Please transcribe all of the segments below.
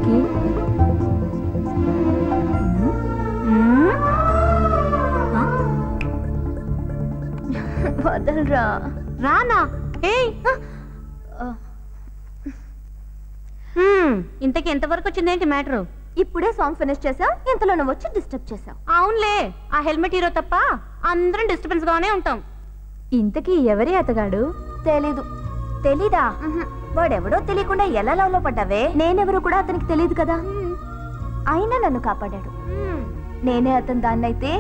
దీనికి? వదలరా. రానా? ఇంతకి ఎంతవరకు వచ్చిందేంటి మ్యాటరు? ఇప్పుడే సాంగ్ ఫినిష్ చేసా, ఇంతలో నువ్వు వచ్చి డిస్టర్బ్ చేసావు. అవునులే, ఆ హెల్మెట్ హీరో తప్ప అందరం డిస్టర్బెన్స్ గానే ఉంటాం. ఇంతకీ ఎవరి అతగాడు? తెలీదు. తెలీదా? వాడెవడో తెలియకుండా ఎలా లవ్ లో పడ్డావే? నేనెవరో కూడా అతనికి తెలియదు కదా. అయినా నన్ను కాపాడాడు. నేనే అతను దాన్నైతే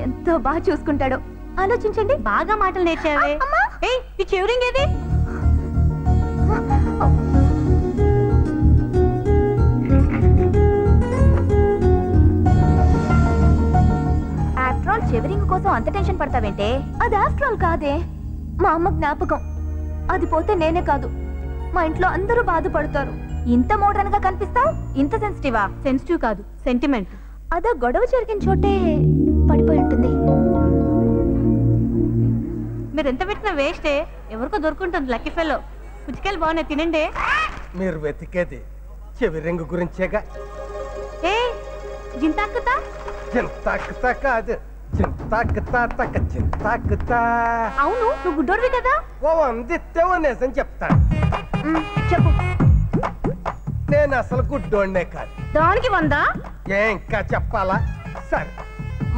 ఎంతో బాగా చూసుకుంటాడో ఆలోచించండి. బాగా మాటలు నేర్చావే. ఈ చెవిరింగ్ ఏది? ఆఫ్టర్ ఆల్ చెవిరింగ్ కోసం అంత టెన్షన్ పడతావేంటే? అది ఆఫ్టర్ ఆల్ కాదే, మా అమ్మ జ్ఞాపకం. అది పోతే నేనే కాదు, మా ఇంట్లో అందరూ బాధపడతారు. ఇంత మోడర్న్ గా కనిపిస్తావు, ఇంత సెన్సిటివా? సెన్సిటివ్ కాదు, సెంటిమెంట్. అదా గొడవ జరిగిన చోటే పడిపోయి ఉంటుంది. మీరు ఎంత పెట్టినా వేస్టే, ఎవరికో దొరుకుంటుంది. Lucky fellow. పుచ్చికాయలు బాగున్నాయి, తినండి. మీరు వెతికేది చెవిరింగు గురించేగా? ఏ జింతాకుతా? చింతాకుతా కాదు, చింతాకుతా తక్క చింతాకుతా. అవును, నువ్వు గుడ్డోడివి కదా. ఓ అందిస్తే ఓ నిజం చెప్తాను. చెప్పు. నేను అసలు గుడ్డోడ్నే కాదు. దానికి 100? ఇంకా చెప్పాలా? సరే,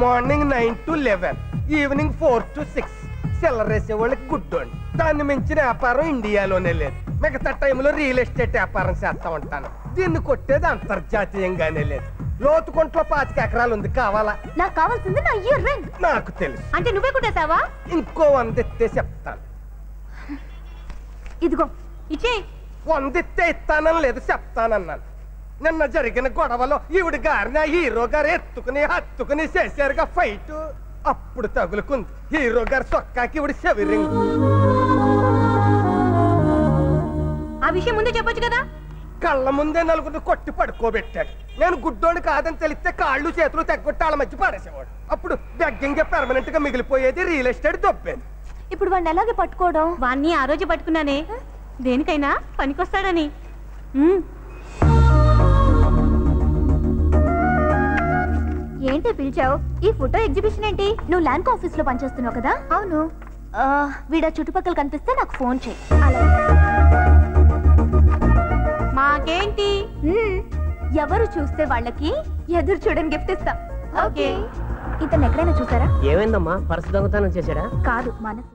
మార్నింగ్ 9 to 11, ఈవినింగ్ 4 to 6 సెల్లరేసే వాళ్ళకి గుడ్డోండి. దాన్ని మించిన వ్యాపారం ఇండియాలోనే లేదు. మిగతా టైంలో రియల్ ఎస్టేట్ వ్యాపారం చేస్తా ఉంటాను. దీన్ని కొట్టేది అంతర్జాతీయంగానే లేదు. లోతుకుంట్లో 25 ఎకరాలు ఉంది, కావాలా? నాకు కావాల్సింది నా ఇయర్ రింగ్. నాకు తెలుసు. అంటే నువ్వే కుట్టేసావా? ఇంకో 100 ఎత్తే చెప్తాను. ఇదిగో ఇచ్చే. 100 ఎత్తే ఇస్తానని లేదు, చెప్తానన్నాను. నిన్న జరిగిన గొడవలో ఈవిడ గారిని హీరో గారు హత్తుకుని చేశారుగా ఫైట్. అప్పుడు తగులుకుంది హీరో గారు సొక్కాకి ఇవిడ చెవిరింగ్. ఆ విషయం ముందే చెప్పొచ్చు కదా. కళ్ళ ముందే నలుగురు కొట్టి పడుకోబెట్టాడు. నేను గుడ్డోని కాదని తెలిస్తే కాళ్ళు చేతులు తెగ్గొట్టి వాళ్ళ మధ్య పడేసేవాడు. అప్పుడు బెగ్గింగ్ పెర్మనెంట్ గా మిగిలిపోయేది, రియల్ ఎస్టేట్ దొబ్బేది. ఇప్పుడు వాడిని ఎలాగే పట్టుకోవడం? వాణ్ణి ఆ రోజు పట్టుకున్నానే, దేనికైనా పనికొస్తాడని. ఏంటి పిలిచావు? ఈ ఫోటో ఎగ్జిబిషన్ ఏంటి? నువ్వు ల్యాండ్ ఆఫీస్ లో పనిచేస్తున్నావు కదా? అవును. వీడ చుట్టుపక్కల కనిపిస్తే నాకు ఫోన్ చేయి. మాకేంటి? ఎవరు చూస్తే వాళ్ళకి ఎదురు చూడని గిఫ్ట్ ఇస్తా. ఓకే. ఇతను ఎక్కడైనా చూసారా? ఏమైందమ్మా, పర్సు దొంగతనం చేశాడా? కాదు, మనసు.